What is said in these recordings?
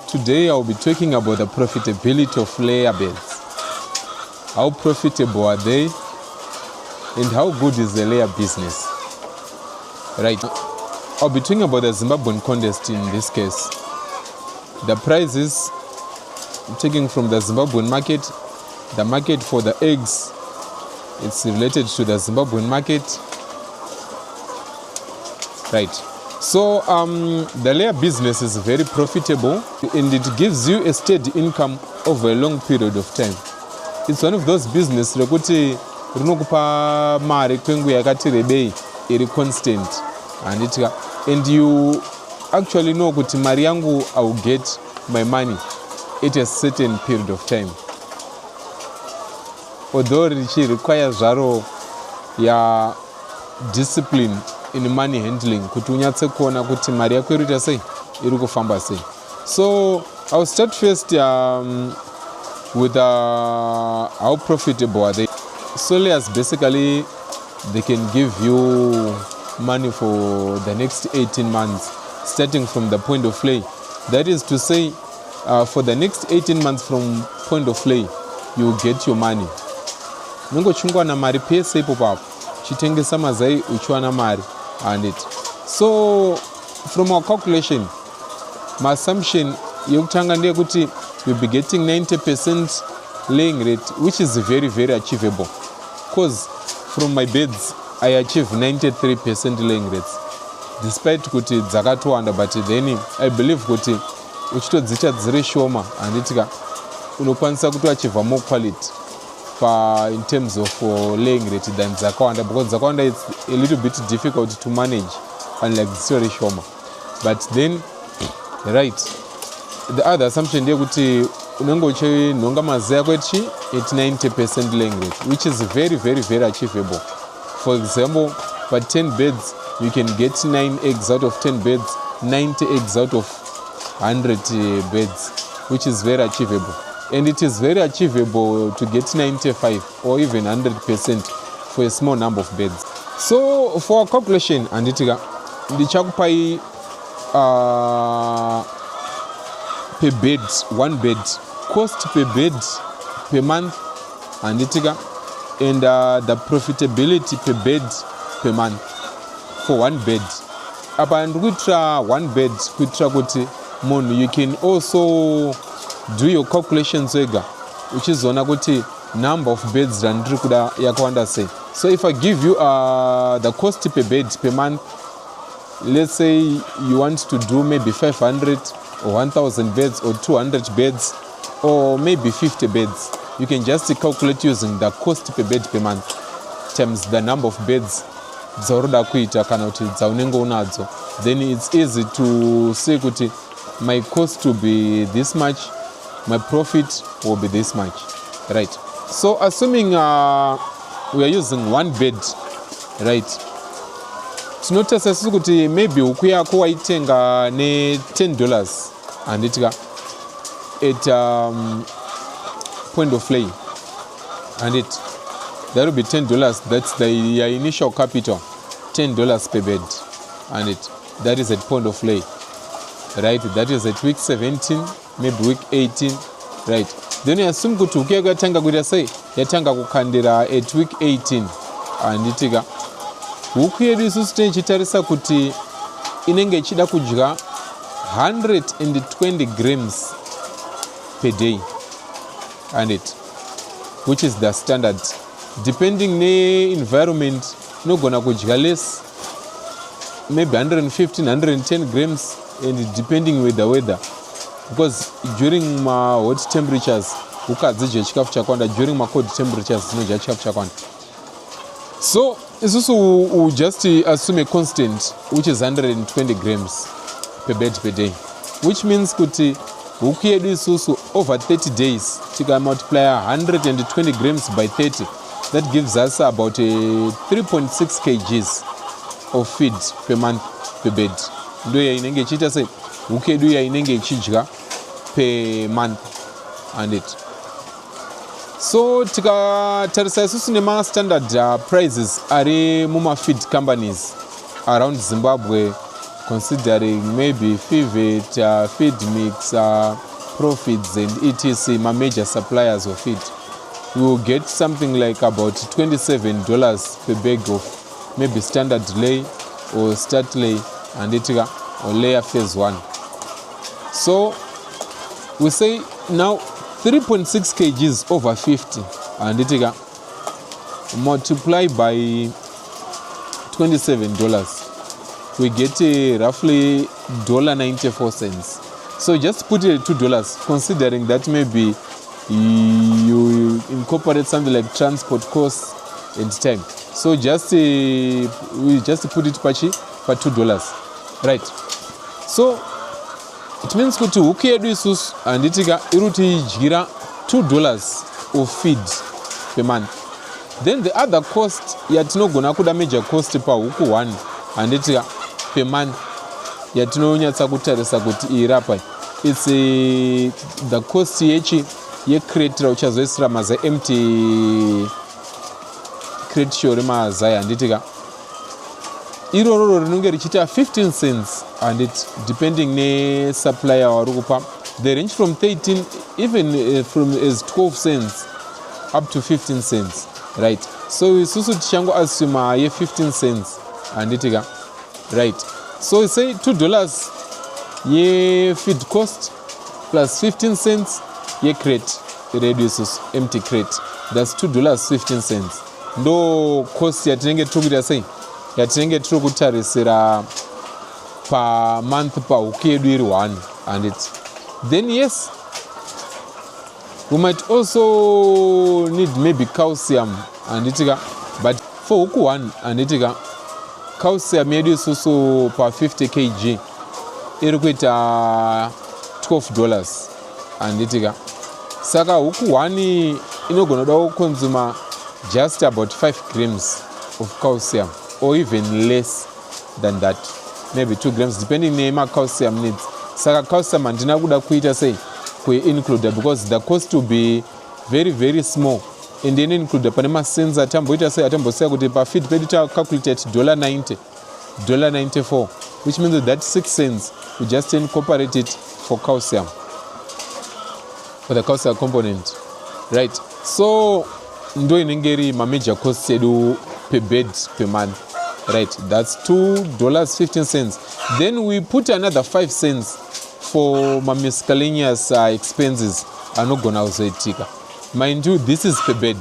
Today I'll be talking about the profitability of layer beds. How profitable are they and how good is the layer business? Right. I'll be talking about the Zimbabwean contest in this case. The prices taken from the Zimbabwean market, the market for the eggs, it's related to the Zimbabwean market. Right. So the layer business is very profitable and it gives you a steady income over a long period of time. It's one of those business rekuti rinokupa mari kwengu yakati rebei iri constant and you actually know kuti mari yangu I will get my money at a certain period of time. Although it requires zvaro ya discipline in money handling kuti unyatse kuona kuti mari yako irita sei iri kufamba sei. So I'll start first with how profitable are they. So layers basically they can give you money for the next 18 months starting from the point of lay. That is to say for the next 18 months from point of lay you get your money. Nungo chungwa na mari pesa ipo papo chitengesa mazai uchiwana mari and it. So from our calculation, my assumption yokutanga ndiye kuti we'll be getting 90% laying rate, which is very achievable, because from my beds I achieve 93% laying rates despite kuti dzakatowanda, but then I believe kuti uchitodzicha dziri shoma and itika unokwanisa kutoachieve more quality in terms of laying rate than dzakawanda, because dzakawanda it's a little bit difficult to manage unlike the shoma. But then right, the other assumption ndiye kuti unenge uchinonga mazi yako at 90% laying rate, which is very achievable. For example, for 10 beds you can get 9 eggs out of 10 beds, 90 eggs out of 100 beds, which is very achievable. And it is very achievable to get 95 or even 100% for a small number of beds. So for our calculation, and ndichakupai per bed, one bed, cost per bed per month, and the profitability per bed per month for one bed. Upon one bed, you can also do your calculations which is number of beds and yakawanda say. So if I give you the cost per bed per month, let's say you want to do maybe 500 or 1000 beds or 200 beds or maybe 50 beds, you can just calculate using the cost per bed per month times the number of beds dzauroda kuita kana kuti dzaunenge unadzo. Then it's easy to say kuti my cost will be this much, my profit will be this much, right? So assuming we are using one bed, right? Tinotesa kuti maybe huku yako waitenga ne $10 and at point of lay, and that will be $10. That's the initial capital, $10 per bed, and that is at point of lay, right? That is at week 17, maybe week 18, right? Then you assume kuti ukiyakatanga kuita sei yatanga kukandira at week 18 and huku yedu isusu tichitarisa kuti inenge ichida kudya 120 grams per day, and which is the standard. Depending ne environment nogona kudya less, maybe 115 110 grams, and depending with the weather, because during my hot temperatures ukadzidya chikafu chakwanda, during my cold temperatures dzinodya chikafu chakwanda. So isusu we just assume a constant which is 120 grams per bed per day, which means kuti huku yedu isusu over 30 days tika multiply 120 grams by 30, that gives us about 3.6 kgs of feed per month per bed. Ndo ya inenge ichita sei huku yedu ya inenge ichidya per month and so tikatarisa isusu nema standard prices ari muma feed companies around Zimbabwe considering maybe FIVET, feed mix, profits and etc, my major suppliers of it, we will get something like about $27 per bag of maybe standard lay or start lay and etc, or layer phase 1. So we say now 3.6 kgs over 50 and etc multiply by $27, we get roughly $1.94. So just put it at $2, considering that maybe you incorporate something like transport costs and time. So just we just put it pachi for $2, right? So it means kuti huku yedu isusu handitika iruti jira $2 of feed per month. Then the other cost yatinogona kuda major cost pa huku 1 handitika per month yatinonyatsa kutarisa kuti irapa, it's the cost ye crate uchazoisira maza empty crate shore mazai handitika iroro rinenge richita 15 cents and it depending ne supplier warukupa, they range from 13 even from as 12 cents up to 15 cents, right? So isusu tichango assume ye 15 cents handitika, right? So we say $2 ye feed cost plus 15 cents ye crate reduces empty crate, that's $2.15. ndo cost yatinenge tukuita sei yatinenge tiri kutarisira pa month pa huku yedu iri 1 and it's then yes we might also need maybe calcium and itika, but for huku 1 and itika calcium yedu isusu pa 50 kg iri kuita $12 and itika, saka huku 1 inogona kuda consume just about 5 grams of calcium or even less than that, maybe 2 grams depending on calcium needs. Saka calcium handina kuda kuita sei include because the cost will be very very small, and then include pane ma sensor atamboita sei atambosea kuti pa feed pedu ta calculate $90, $94, which means that 6 cents we just incorporate it for calcium, for the calcium component, right? So ndo inengeri ma major costs edu per bed per month, right? That's $2.15. Then we put another 5 cents for my miscellaneous expenses anogona uzoitika. Mind you, this is per bed,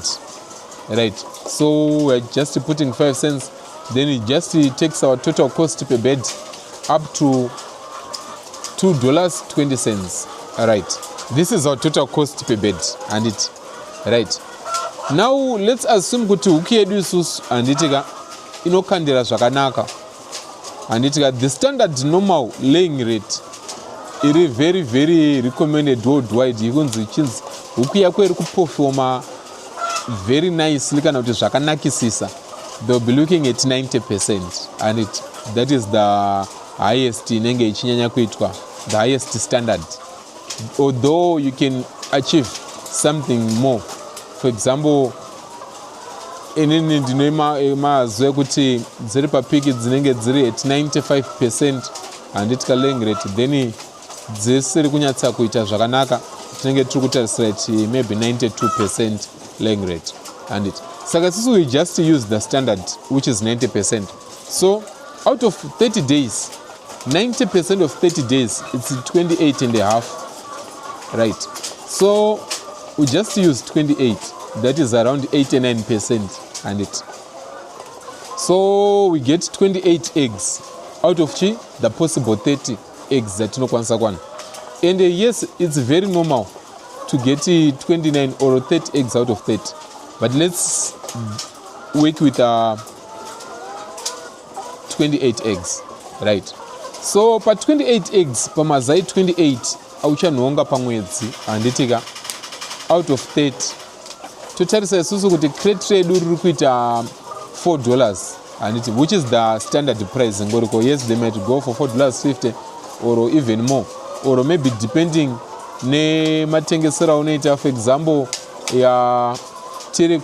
right? So we're just putting 5 cents, then it just takes our total cost per bed up to $2.20. All right, this is our total cost per bed and it, right? Now let's assume kuti huku yedu isusu handitika inokandira zvakanaka handitika, the standard normal laying rate iri very very recommended worldwide ikunzi chinzi huku yako iri kuperforma very nicely kana kuti zvakanakisisa, they'll be looking at 90% and it, that is the highest inenge ichinyanya kuitwa, the highest standard, although you can achieve something more. For example, inini ndinoemazwe kuti dziri papiki dzinenge dziri at 95% handitika laying rate, then dzisiri kunyatsa kuita zvakanaka tinenge tiri kutarisira kuti maybe 92% laying rate and it, saka sisi we just use the standard which is 90%. So out of 30 days 90% of 30 days it's 28 and a half, right? So we just use 28, that is around 89% and it, so we get 28 eggs out of the possible 30 eggs that tinokwanisa kwana, and yes, it's very normal to get 29 or 30 eggs out of 30, but let's work with 28 eggs, right? So pa 28 eggs pamazai 28 auchanhonga pamwedzi handitika out of 30 totarisa isusu kuti crate redu riri kuita $4 handiti, which is the standard price ngoriko. Yes, they might go for $4.50 or even more, or maybe depending ne matengesera unoita. For example, ya tiri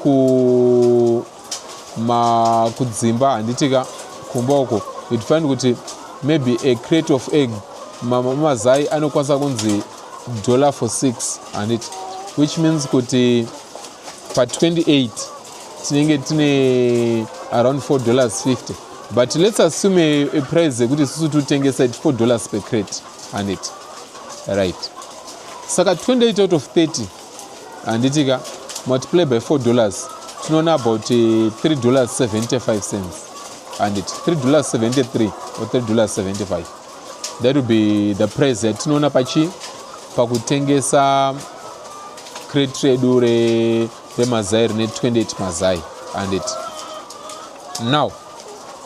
kudzimba handitika kumba uko, you'd find kuti maybe a crate of egg mazai anokwanisa kunzi $4 for 6 and it, which means kuti pa 28 tinenge tine around $4.50, but let's assume a price yekuti susu tutengesa at $4 per crate and it, right? Saka 28 out of 30 and it multiply by $4, tinoona about $3.75 and it $3.73 or $3.75. That would be the price that tinoona pakutengesa crate redu remazai rine 28 mazai and it. Now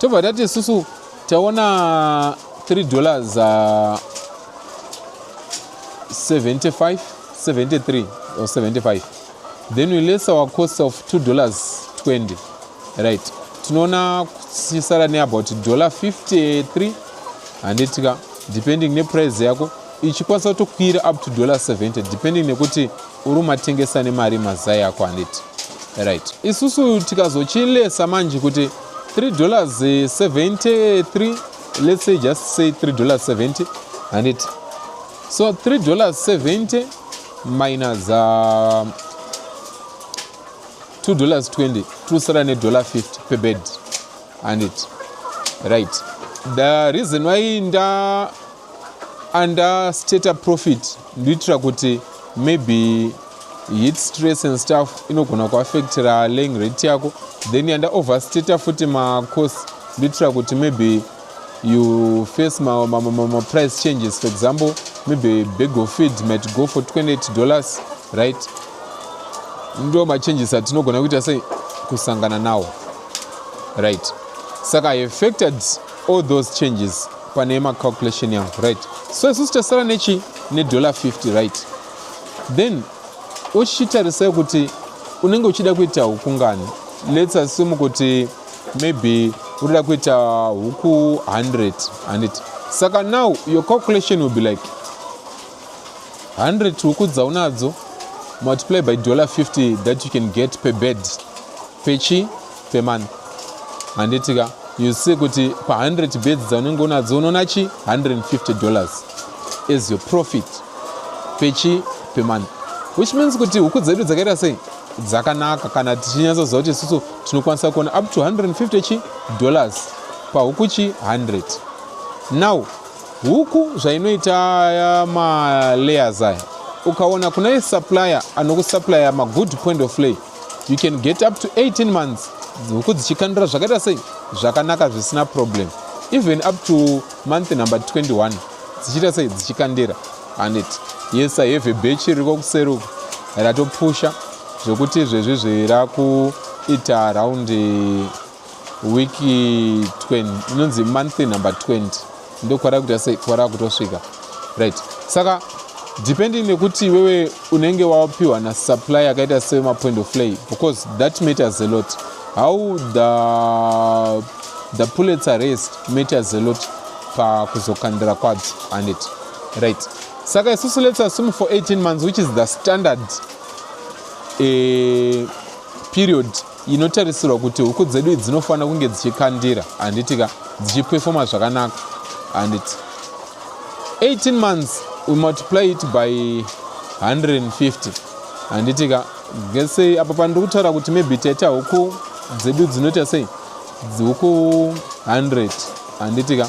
tobva tati susu taona $3.73 or 75, then we less our cost of $2.20, right? Tinoona sisara ne about $53 and it depending ne price yako ichikwanisa kutokwira up to $70 depending nekuti uri matengesa nemari mazai yako and it, right? Isusu tikazochilesa manje kuti $3.73, let's say just say $3.70 and it, so $3.70 minus $2.20 tusara ne $50 per bed and it, right? The reason why understate profit nditira kuti maybe heat stress and stuff inogona kuaffectira laying rate yako, then yanda overstate futi ma cost nditira kuti maybe you face ma price changes. For example, maybe a bag of feed might go for $28, right? Ndo ma changes atinogona kuita sei kusangana nawo, right? Saka I affected all those changes panema calculation yangu, right? So isusu tasara nechi ne $50, right? Then uchitarisai kuti unenge uchida kuita hukungani. Let's assume kuti maybe urida kuita huku 100 and it, saka now your calculation will be like 100 huku dzaunadzo multiply by $50 that you can get per bed per month and it, you see kuti pa 100 beds dzaunenge unadzo unoona $150 is your profit per month, which means kuti huku dzedu dzakaita sei dzakanaka kana tichinyatsoziva kuti isusu tinokwanisa kuona up to $150 pa huku 100. Now huku zvainoita ma-layers aya ukaona kuna supplier anokusupply ma good point of lay, you can get up to 18 months huku dzichikandira zvakaita sei zvakanaka zvisina problem, even up to month number 21 dzichiita sei dzichikandira and it. Yes, I have a batch riko kuseruka ratopusha zvokuti izvezvi zvirakuita around wiki 20 inonzi month number 20 ndo kwarakuita sei kwarakutosvika, right? Saka depending nekuti wewe unenge wapiwa na supply yakaita sema point of lay, because that matters a lot. How the pullets are raised matters a lot pa kuzokandira kwadzo and it, right? Saka isusu let's assume for 18 months, which is the standard period inotarisirwa kuti huku dzedu dzinofana kunge dzichikandira and itika dzichiperforma zvakanaka and it. 18 months we multiply it by 150 and itika gese apa pandiri kutaura kuti maybe taita huku dzedu dzinoita sei huku 100 and itika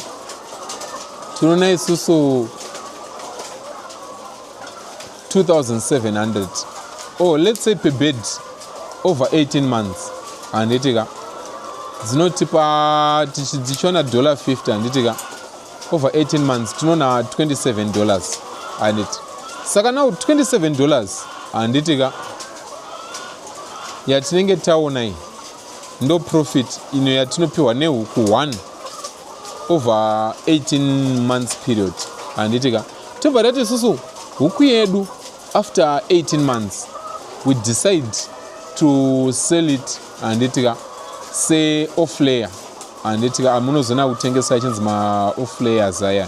tinoona isusu 2,700 or let's say per bed over 18 months and itika dzinotipa tichiona $50 and itika over 18 months tinoona $27 and it. Saka now $27 and itika yatinenge taona iyi ndo profit ino yatinopiwa nehuku 1 over 18 months period and itika tobva tati isusu huku yedu after 18 months we decide to sell it and itika say off layer and itika amunozona kutengesa ichinzi ma off layers aya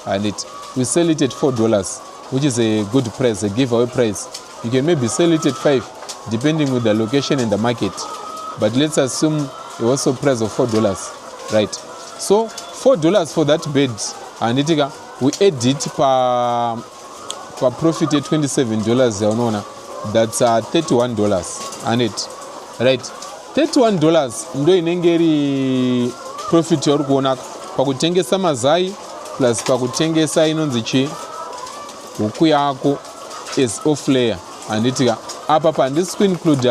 and it we sell it at $4, which is a good price, a giveaway price. You can maybe sell it at 5 depending with the location and the market, but let's assume a also price of $4, right? So $4 for that bed, and we add it per profit at $27 that's $31 and it right. $31 ndo inenge iri profit yauri kuona pakutengesa mazai plus pakutengesa inonzi chi huku yako as off layer. Anditika apa pandisi kuinclude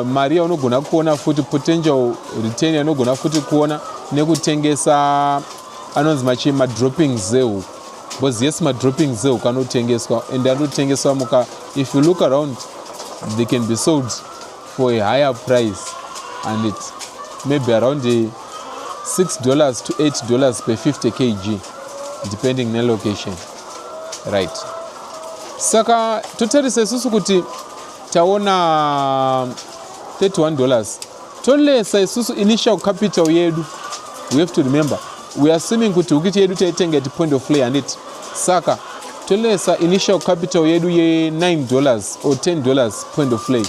mari yaunogona kuona futi potential return yaunogona futi kuona nekutengesa anonzi machi madroppings ehuku, because yes madroppings ehuku anotengeswa and anotengeswa muka, if you look around they can be sold for a higher price and it maybe around $6 to $8 per 50 kg depending on the location, right? Saka totarise susu kuti taona $31 tolesa isusu initial capital yedu. We have to remember we are assuming kuti ukiti yedu taitenga at point of lay and it saka tolesa initial capital yedu ye $9 or $10 point of lay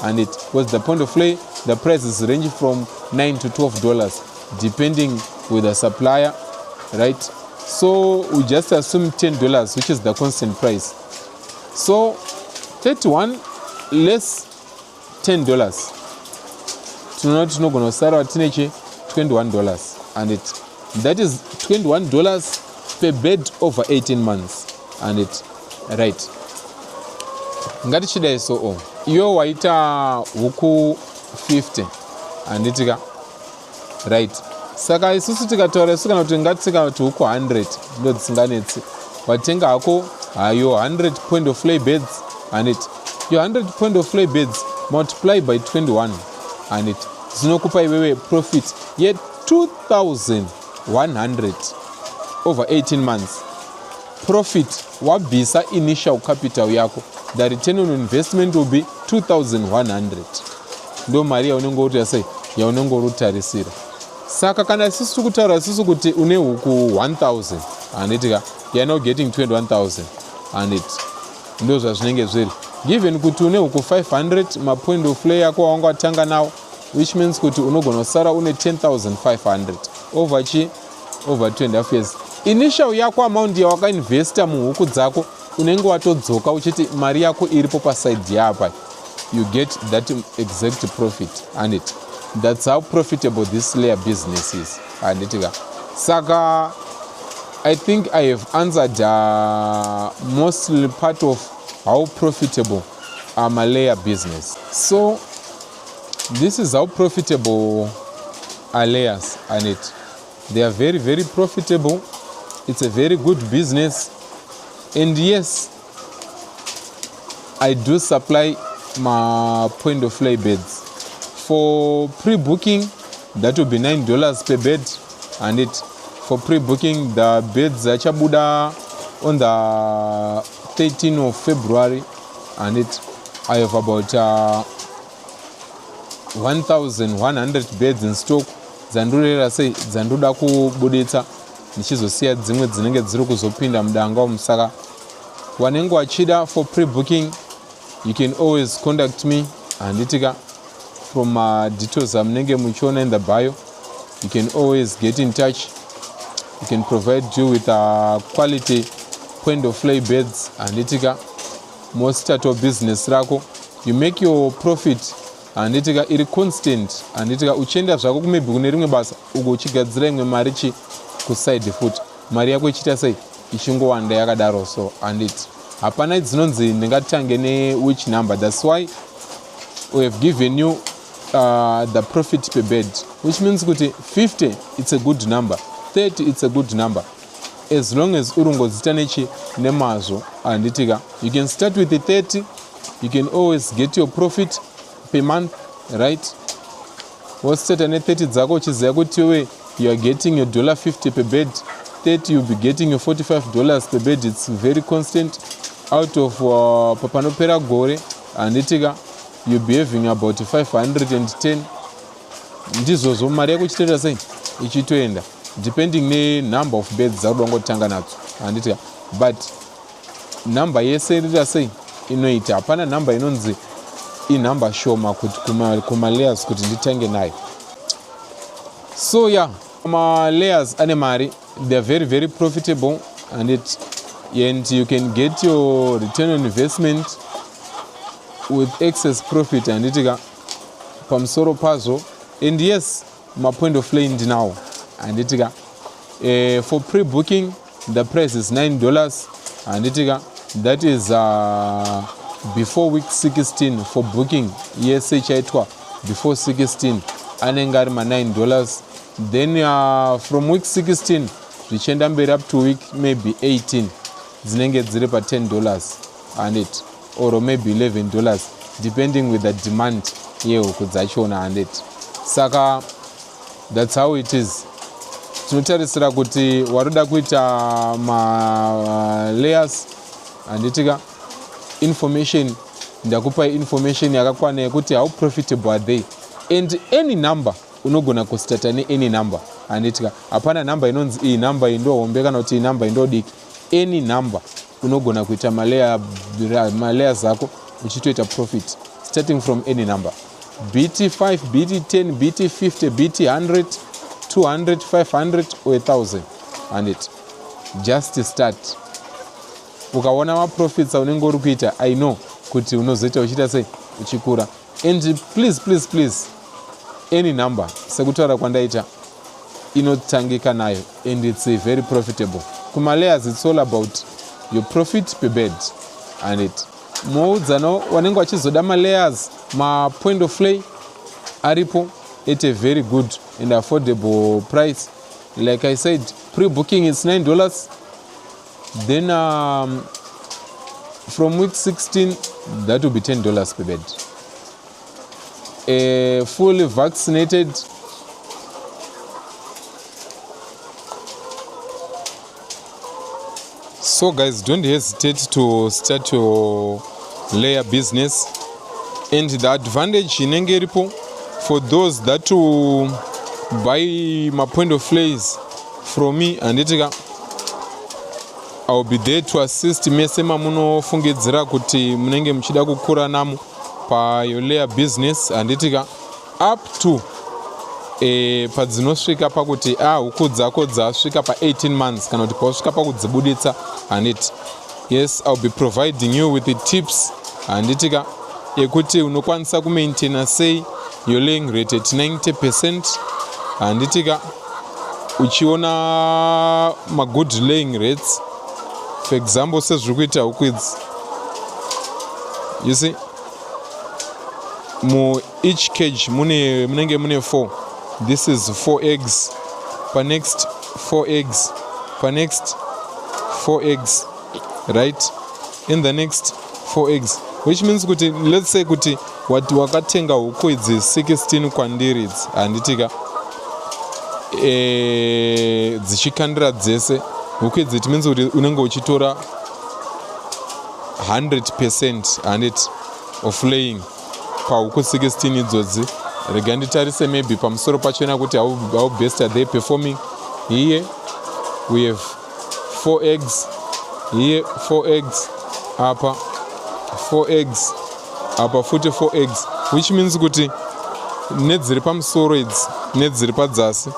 and it was the point of lay. The prices range from $9 to $12 depending with the supplier, right? So we just assume $10, which is the constant price. So 31 less $10 tinogonosara tineche $21 and it that is $21 per bed over 18 months and it right. Ngatichidai so iyo waita huku 50 and it right. Saka isusu tikataura isu kana kuti ngatisika kuti huku 100 ndo dzisinganetsi watenga hako hayo 100 point of lay beds and it your 100 point of lay beds multiply by 21 and it zinokupa iwewe profit ye 2,100 over 18 months profit wabvisa initial capital yako. The return on investment will be 2,100 ndo mari yaunenge sei yaunenge urutarisira. Saka kana sisi kutaura sisi kuti une huku 1,000 and it you are now getting 21,000 and it ndo zvazvinenge zviri. Given kuti une huku 500 mapoint of lay yako wanga watanga nawo, which means kuti unogonosara une 10,500 over 2.5 years. Initial yako amount yawakainvesta muhuku dzako unenge watodzoka uchiti mari yako iripo paside yapa, you get that exact profit and it that's how profitable this layer business is and it saka I think I have answered mostly part of how profitable my layer business. So this is how profitable are layers and it they are very, very profitable. It's a very good business and yes, I do supply my point of lay beds. For pre-booking, that will be $9 per bed and it for pre-booking the beds achabuda on the 13th of February and it I have about 1,100 beds in stock dzandorera sei dzandoda kubuditsa nichizosiya dzimwe dzinenge dziri kuzopinda mudanga umusaka wanenge wachida for pre-booking you can always contact me and itika from details amunenge muchiona in the bio. You can always get in touch. You can provide you with quality point of lay beds and itika most tato business rako you make your profit and itika iri constant and itika uchenda zvako maybe kune rimwe basa ugochigadzira imwe mari chi kuside foot mari yako ichita sei ichingowanda yakadaro so and it hapana dzinonzi ndingatange ne which number. That's why we have given you the profit per bed, which means kuti 50 it's a good number, 30 it's a good number, as long as urongozita nechi nemazo and itika you can start with the 30. You can always get your profit per month, right? What's ne 30 dzako uchiziva kuti we you are getting your $50 per bed, 30 you'll be getting your $45 per bed. It's very constant out of papanopera gore and itika you'll be having about 510 ndizozo mari yako ichitoita sei ichitoenda depending ne number of beds dzaudongotanga nadzo andita but number yese inoita sei inoita hapana number inonzi inumber shoma kuti kuma layers kuti nditange nayo. So yeah, layers animari, they're very, very profitable, and you can get your return on investment with excess profit and pamsoro pazo. And yes, my point of lay now and for pre-booking the price is $9 and that is before week 16 for booking. Yes, before 16 anengarima $9. Then from week 16 richenda mberi up to week maybe 18 dzinenge dziri pa $10 and or maybe $11 depending with the demand yehuku dzachona and saka that's how it is. Tinotarisira kuti waroda kuita layers and information ndakupa information yakakwana yekuti how profitable are they, and any number unogona kustarta any number and hapana number inonzi iyi number indohombe kana kuti iyi number indodiki. Any number unogona kuita malayers zako uchitoita profit starting from any number, BT5, BT10, BT50, BT100, 200, 500 or 1000 and just start. Ukaona ma profits unenge uri kuita, I know kuti unozoita uchita sei uchikura. And please any number sekutaura kwandaita inotangika nayo and it's very profitable. Kuma layers it's all about your profit per bed and muudzano wanenge wachizoda ma layers ma point of lay aripo at a very good and affordable price. Like I said, pre-booking is $9. Then from week 16 that will be $10 per bed. Fully vaccinated so guys, don't hesitate to start your layer business. And the advantage inenge iripo for those that will buy my point of lays from me and I'll be there to assist mesema munofungidzira kuti munenge muchida kukura namo pa your layer business and up to padzinosvika pakuti huku dzako dzasvika pa 18 months kana kuti pasvika pakudzibuditsa and yes, I'll be providing you with the tips and yekuti unokwanisa kumaintaina sei your laying rate at 90% and uchiona ma good laying rates. For example, sezviri kuita huku idzi, you see each cage munenge mune 4. This is 4 eggs per next 4 eggs per next 4 eggs, right? In the next 4 eggs, which means kuti let's say kuti wakatenga huku idzi 16 kwandiri idzi and dzichikandira dzese huku idzi it means kuti unenge uchitora 100% and of laying pa huku 16 idzodzi. Rega nditarise maybe pamusoro pachona kuti how best are they performing. Here we have 4 eggs, here 4 eggs, apa 4 eggs, apa futi 4 eggs, which means kuti nedziri pamusoro idzi nedziri padzasi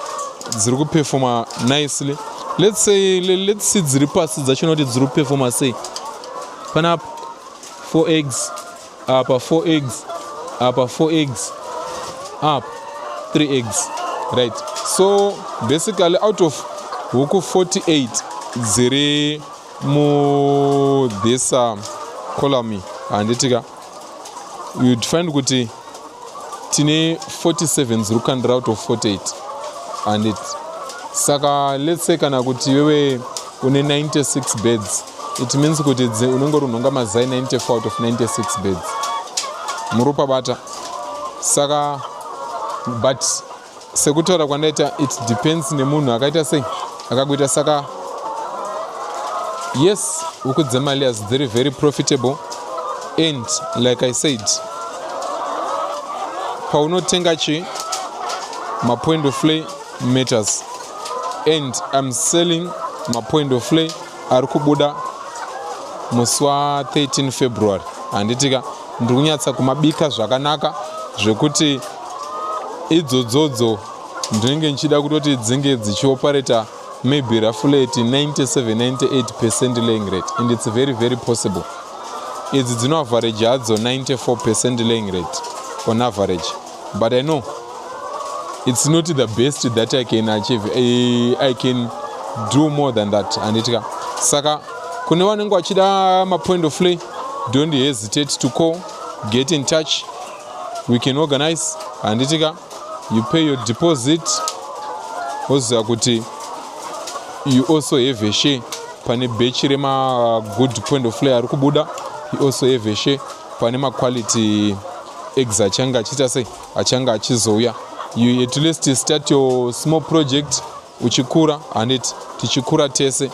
dziri kuperforma nicely. Let's see dziri pasi dzachona kuti dziri kuperforma sei. Panapa 4 eggs, apa 4 eggs, apa 4 eggs, up 3 eggs, right? So basically out of huku 48 dziri mu this column and you'd find kuti tine 47 dziri kukandira out of 48 and saka let's say kana kuti wewe une 96 beds, it means kuti unenge runonga mazai 94 out of 96 beds murupa bata. Saka but sekutaura kwandaita it depends nemunhu akaita sei akakuita. Saka yes, huku dzemali is very very profitable and like I said, paunotenga chi my point of lay matters and I'm selling my point of lay ari kubuda musi wa 13 February and ndiri kunyatsa kumabika zvakanaka zvekuti idzodzo ndinenge nchida kutoti dzinge dzichioperata maybe roughly at 97-98% laying rate, and it's very very possible. Idzi dzino average hadzo 94% laying rate on average, but I know it's not the best that I can achieve. I can do more than that. Anditika saka kune vanenge vachida mapoint of lay, don't hesitate to call, get in touch, we can organize. Anditika you pay your deposit, oziva kuti you also have a share pane batch rema good point of lay ari kubuda. You also have a share pane ma quality eggs achanga achita sei achanga achizouya. You at least start your small project uchikura, and tichikura tese.